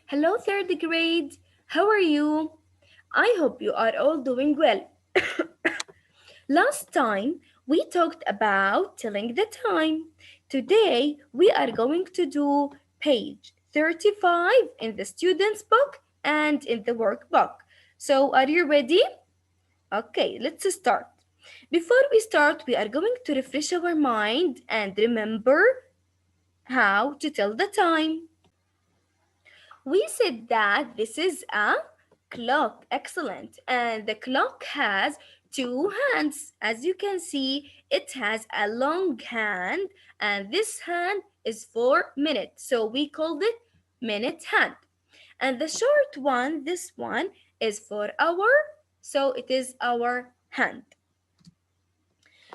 Hello, third grade. How are you? I hope you are all doing well. Last time we talked about telling the time. Today we are going to do page 35 in the student's book and in the workbook. So, are you ready? Okay, let's start. Before we start, we are going to refresh our mind and remember how to tell the time. We said that this is a clock. Excellent. And the clock has two hands. As you can see, it has a long hand, and this hand is for minutes. So we called it minute hand. And the short one, this one, is for hour. So it is our hand.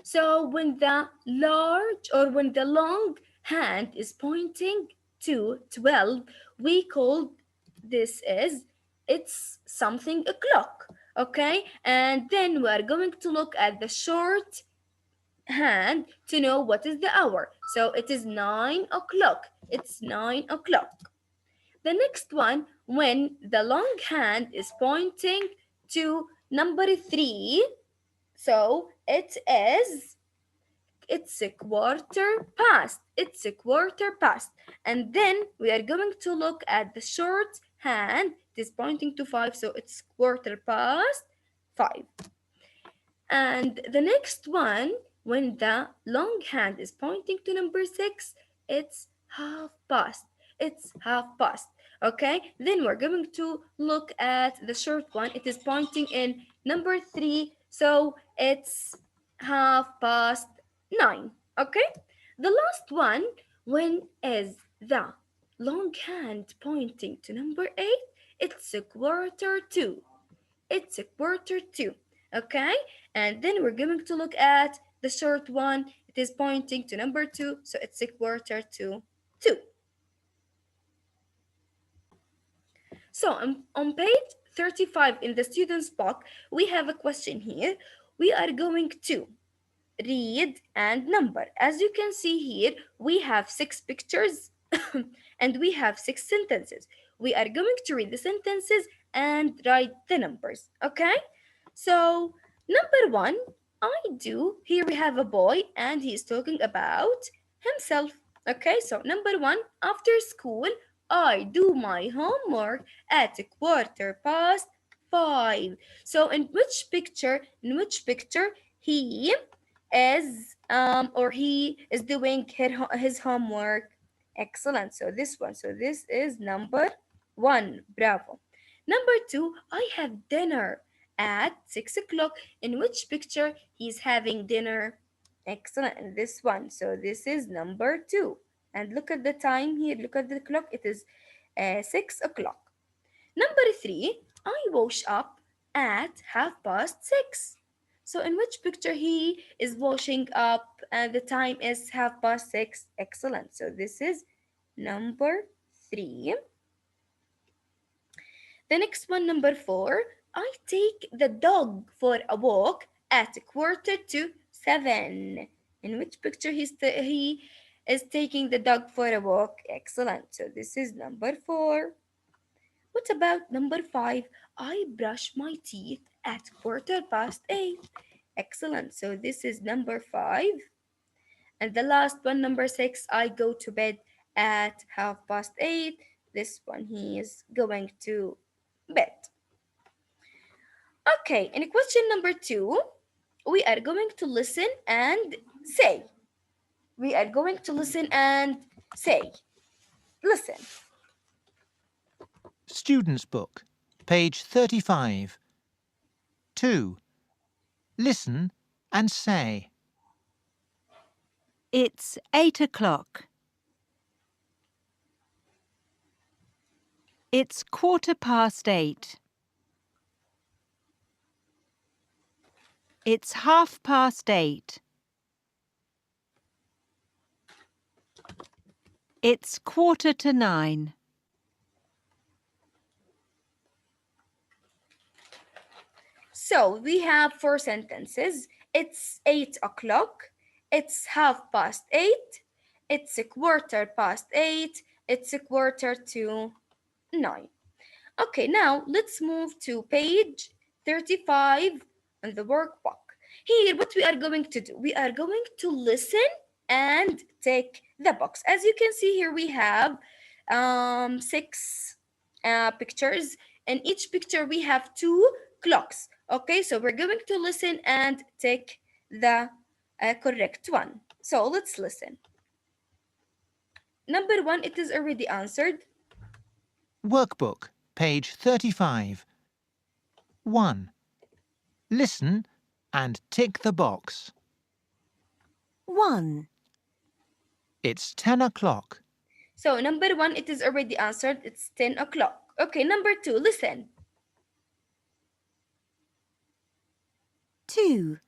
So when the long hand is pointing to 12, we call this is it's something a clock. Okay? And then we are going to look at the short hand to know what is the hour. So it is 9 o'clock. It's 9 o'clock. The next one, when the long hand is pointing to number 3, so it's a quarter past. It's a quarter past. And then we are going to look at the short hand. It is pointing to 5, so it's quarter past 5. And the next one, when the long hand is pointing to number 6, it's half past. It's half past. Okay, then we're going to look at the short one. It is pointing in number 3, so it's half past 9. Okay, the last one, when is the long hand pointing to number 8, it's a quarter to. It's a quarter to. Okay, and then we're going to look at the short one. It is pointing to number 2, so it's a quarter to 2. So on page 35 in the student's book, we have a question here. We are going to read and number. As you can see here, we have 6 pictures and we have 6 sentences. We are going to read the sentences and write the numbers. Okay, so number 1, I do. Here we have a boy and he's talking about himself. Okay, so number 1, after school I do my homework at a quarter past 5. So in which picture he he is doing his homework? Excellent. So this one. So this is number 1. Bravo. Number 2, I have dinner at 6 o'clock. In which picture he's having dinner? Excellent. And this one. So this is number 2. And look at the time here. Look at the clock. It is 6 o'clock. Number 3, I wash up at half past 6. So in which picture he is washing up and the time is half past 6? Excellent. So this is number 3. The next one, number 4, I take the dog for a walk at a quarter to 7. In which picture he is taking the dog for a walk? Excellent. So this is number 4. What about number 5? I brush my teeth at quarter past 8. Excellent. So this is number 5. And the last one, number 6, I go to bed at half past 8. This one, he is going to bed. Okay, in question number 2, we are going to listen and say. We are going to listen and say. Listen. Student's Book, page 35. 2. Listen and say. It's 8 o'clock. It's 8:15. It's 8:30. It's 8:45. So we have 4 sentences. It's 8 o'clock. It's half past 8. It's a quarter past 8. It's a quarter to 9. Okay, now let's move to page 35 on the workbook. Here, what we are going to do, we are going to listen and take the box. As you can see here, we have six pictures. In each picture, we have two clocks. Okay, so we're going to listen and take the correct one. So let's listen. Number one, it is already answered. Workbook, page 35. 1. Listen and tick the box. 1, It's 10 o'clock. So number one, it is already answered. It's 10 o'clock. Okay, number two, listen. 2,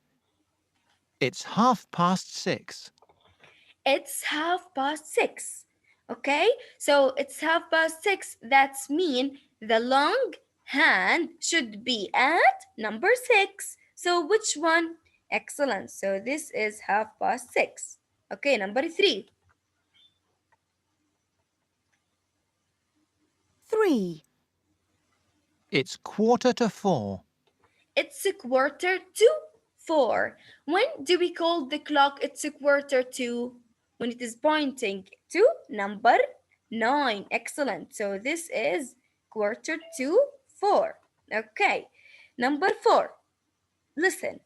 It's 6:30. It's 6:30. Okay, so it's 6:30. That's mean the long hand should be at number 6. So which one? Excellent. So this is 6:30. Okay, number three. 3, It's 4:45. It's a quarter to 4. When do we call the clock it's a quarter to? When it is pointing to number 9. Excellent. So this is quarter to 4. Okay. Number 4. Listen.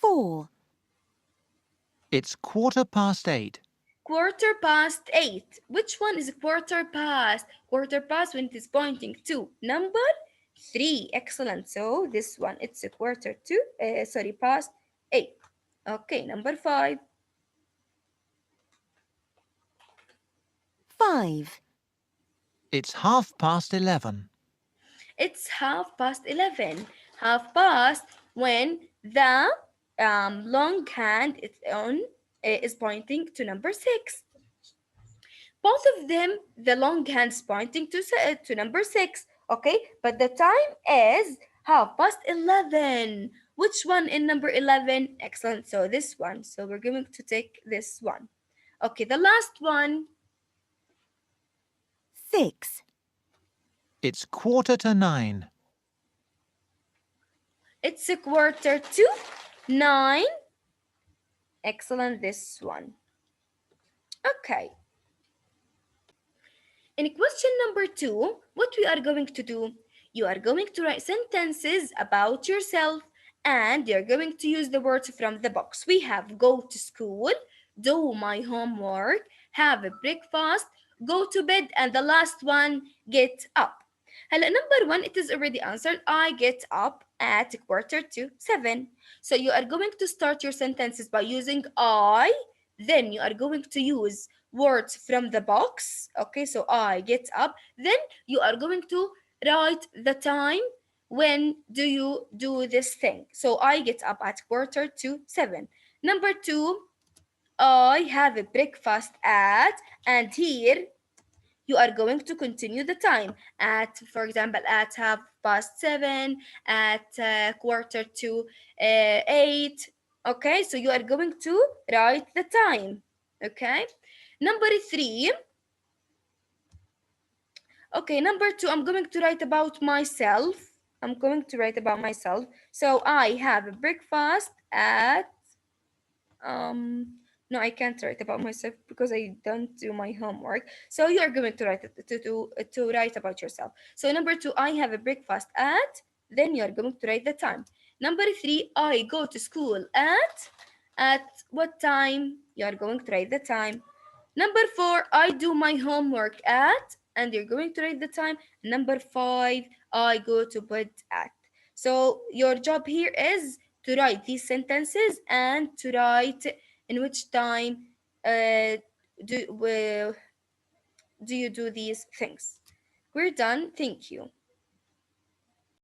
4, It's 8:15. Quarter past 8. Which one is quarter past? Quarter past when it is pointing to number 3. Excellent. So this one it's a quarter to past 8. Okay, number 5. 5, It's 11:30. It's 11:30. Half past when the long hand is pointing to number 6. Both of them, the long hands pointing to number 6. Okay, but the time is 11:30. Which one in number 11? Excellent. So this one. So we're going to take this one. Okay, the last one. 6, It's 9:15. It's a quarter to 9. Excellent. This one. Okay. In question number 2, what we are going to do? You are going to write sentences about yourself and you're going to use the words from the box. We have go to school, do my homework, have a breakfast, go to bed, and the last one, get up. هلا number 1 it is already answered. I get up at quarter to 7. So you are going to start your sentences by using I, then you are going to use words from the box. Okay, so I get up. Then you are going to write the time. When do you do this thing? So I get up at quarter to 7. Number 2, I have a breakfast at, and here you are going to continue the time at, for example, at 7:30, at quarter to 8. Okay, so you are going to write the time. Okay, number 3. Okay, number 2, I'm going to write about myself. I'm going to write about myself. So I have a breakfast at no, I can't write about myself because I don't do my homework. So you are going to write to write about yourself. So number 2, I have a breakfast at, then you are going to write the time. Number 3, I go to school at what time? You are going to write the time. Number 4, I do my homework at, and you're going to write the time. Number 5, I go to bed at. So your job here is to write these sentences and to write in which time uh, do, uh, do you do these things. We're done. Thank you.